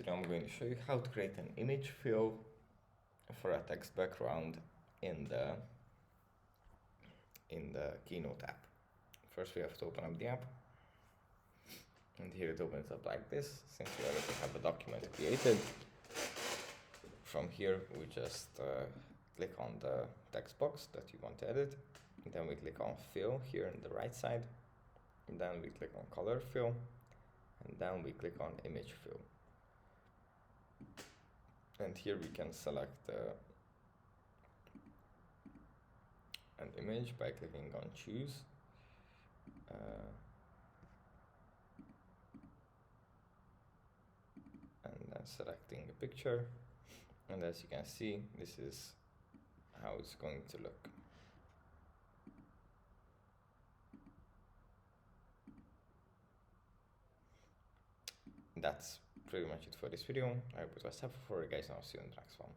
video, I'm going to show you how to create an image fill for a text background in the Keynote app. First, we have to open up the app, and here it opens up like this. Since we already have a document created, from here we just click on the text box that you want to edit, and then we click on fill here on the right side, and then we click on color fill, and then we click on image fill. And here we can select an image by clicking on choose. And then selecting a picture. And as you can see, this is how it's going to look. That's pretty much it for this video. I hope it was helpful for you guys, and I'll see you in the next one.